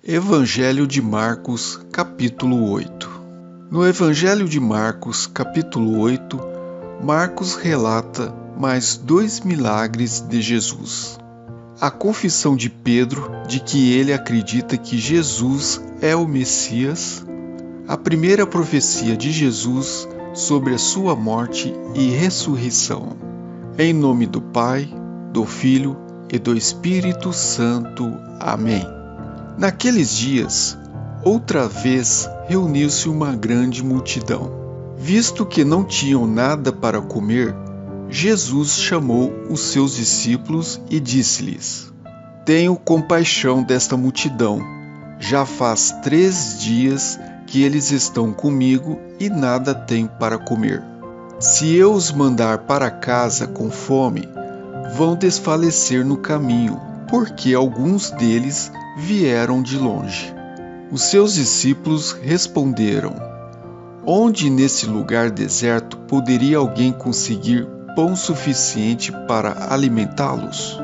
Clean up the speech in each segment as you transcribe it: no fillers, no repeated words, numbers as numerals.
Evangelho de Marcos, capítulo 8. No Evangelho de Marcos, capítulo 8, Marcos relata mais 2 milagres de Jesus. A confissão de Pedro de que ele acredita que Jesus é o Messias, a primeira profecia de Jesus sobre a sua morte e ressurreição. Em nome do Pai, do Filho e do Espírito Santo. Amém. Naqueles dias, outra vez reuniu-se uma grande multidão. Visto que não tinham nada para comer, Jesus chamou os seus discípulos e disse-lhes: Tenho compaixão desta multidão. Já faz 3 dias que eles estão comigo e nada têm para comer. Se eu os mandar para casa com fome, vão desfalecer no caminho, porque alguns deles vieram de longe. Os seus discípulos responderam: Onde nesse lugar deserto poderia alguém conseguir pão suficiente para alimentá-los?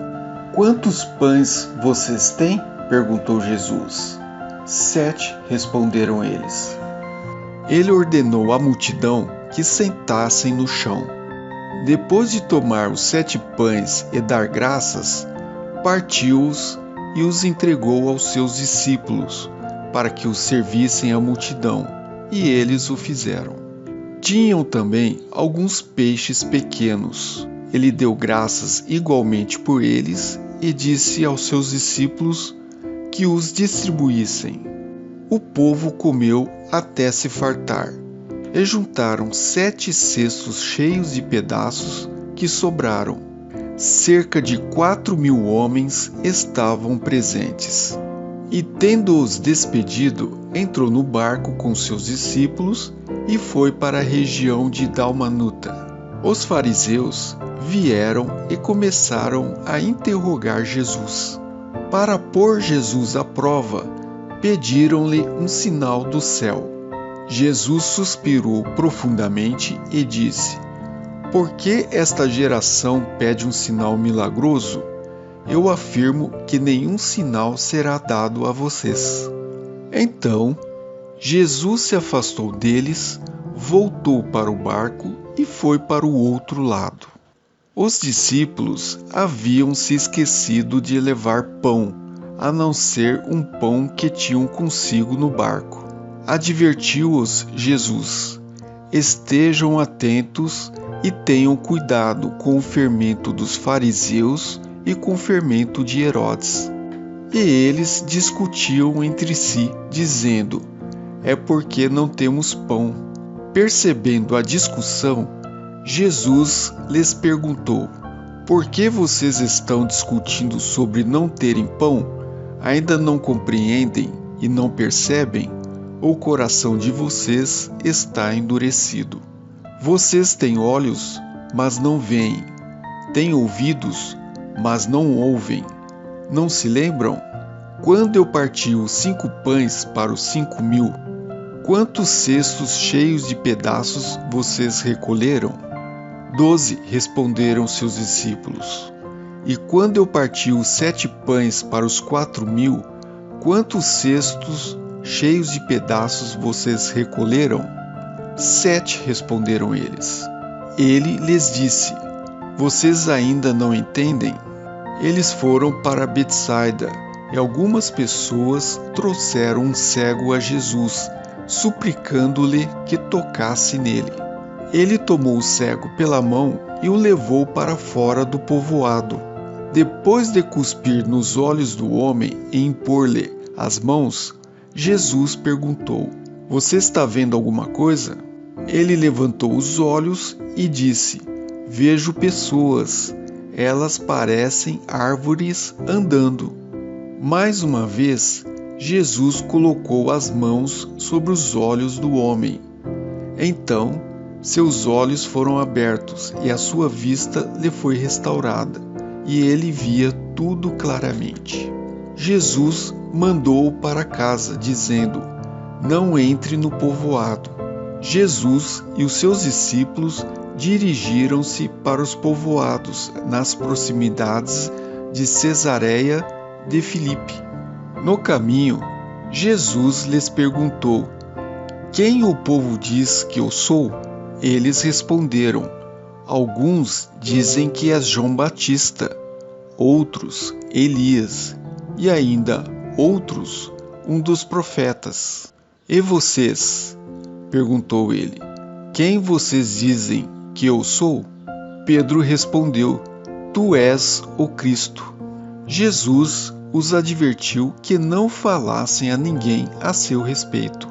Quantos pães vocês têm? Perguntou Jesus. 7, responderam eles. Ele ordenou à multidão que sentassem no chão. Depois de tomar os 7 pães e dar graças, partiu-os e os entregou aos seus discípulos, para que os servissem à multidão, e eles o fizeram. Tinham também alguns peixes pequenos. Ele deu graças igualmente por eles e disse aos seus discípulos que os distribuíssem. O povo comeu até se fartar, e juntaram 7 cestos cheios de pedaços que sobraram. Cerca de 4.000 homens estavam presentes. E tendo-os despedido, entrou no barco com seus discípulos e foi para a região de Dalmanuta. Os fariseus vieram e começaram a interrogar Jesus. Para pôr Jesus à prova, pediram-lhe um sinal do céu. Jesus suspirou profundamente e disse: Por que esta geração pede um sinal milagroso? Eu afirmo que nenhum sinal será dado a vocês. Então, Jesus se afastou deles, voltou para o barco e foi para o outro lado. Os discípulos haviam se esquecido de levar pão, a não ser um pão que tinham consigo no barco. Advertiu-os Jesus: Estejam atentos e tenham cuidado com o fermento dos fariseus e com o fermento de Herodes. E eles discutiam entre si, dizendo: É porque não temos pão. Percebendo a discussão, Jesus lhes perguntou: Por que vocês estão discutindo sobre não terem pão? Ainda não compreendem e não percebem? O coração de vocês está endurecido. Vocês têm olhos, mas não veem. Têm ouvidos, mas não ouvem. Não se lembram? Quando eu parti os 5 pães para os 5.000, quantos cestos cheios de pedaços vocês recolheram? 12, responderam seus discípulos. E quando eu parti os 7 pães para os 4.000, quantos cestos cheios de pedaços vocês recolheram? 7, responderam eles. Ele lhes disse: Vocês ainda não entendem? Eles foram para Betsaida, e algumas pessoas trouxeram um cego a Jesus, suplicando-lhe que tocasse nele. Ele tomou o cego pela mão e o levou para fora do povoado. Depois de cuspir nos olhos do homem e impor-lhe as mãos, Jesus perguntou: Você está vendo alguma coisa? Ele levantou os olhos e disse: Vejo pessoas. Elas parecem árvores andando. Mais uma vez, Jesus colocou as mãos sobre os olhos do homem. Então, seus olhos foram abertos e a sua vista lhe foi restaurada, e ele via tudo claramente. Jesus mandou-o para casa, dizendo: Não entre no povoado. Jesus e os seus discípulos dirigiram-se para os povoados nas proximidades de Cesareia de Filipe. No caminho, Jesus lhes perguntou: Quem o povo diz que eu sou? Eles responderam: Alguns dizem que és João Batista, outros Elias, e ainda outros um dos profetas. E vocês? Perguntou ele. Quem vocês dizem que eu sou? Pedro respondeu: Tu és o Cristo. Jesus os advertiu que não falassem a ninguém a seu respeito.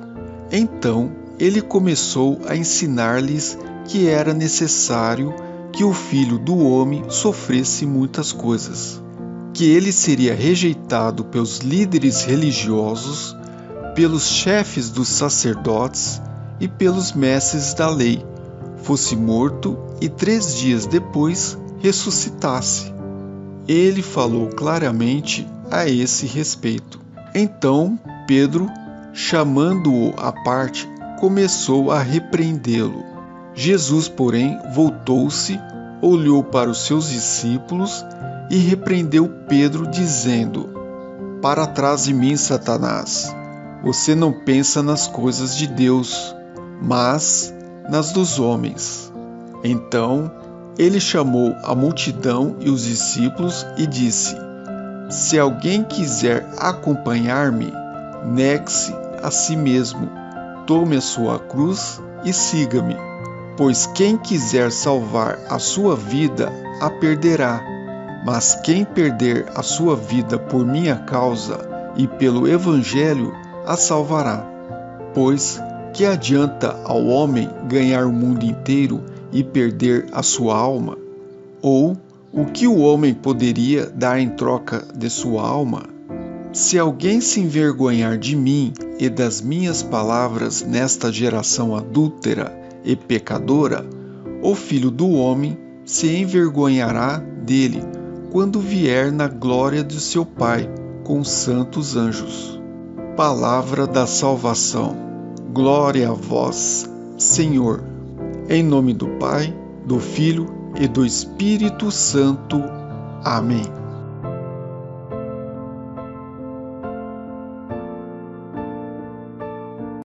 Então ele começou a ensinar-lhes que era necessário que o Filho do Homem sofresse muitas coisas, que ele seria rejeitado pelos líderes religiosos, pelos chefes dos sacerdotes e pelos mestres da lei, fosse morto e 3 dias depois ressuscitasse. Ele falou claramente a esse respeito. Então Pedro, chamando-o à parte, começou a repreendê-lo. Jesus, porém, voltou-se, olhou para os seus discípulos e repreendeu Pedro, dizendo: Para trás de mim, Satanás! Você não pensa nas coisas de Deus, mas nas dos homens. Então ele chamou a multidão e os discípulos e disse: Se alguém quiser acompanhar-me, negue-se a si mesmo, tome a sua cruz e siga-me. Pois quem quiser salvar a sua vida, a perderá. Mas quem perder a sua vida por minha causa e pelo Evangelho, a salvará. Pois que adianta ao homem ganhar o mundo inteiro e perder a sua alma? Ou o que o homem poderia dar em troca de sua alma? Se alguém se envergonhar de mim e das minhas palavras nesta geração adúltera e pecadora, o Filho do Homem se envergonhará dele quando vier na glória de seu Pai com os santos anjos. Palavra da salvação. Glória a vós, Senhor. Em nome do Pai, do Filho e do Espírito Santo. Amém.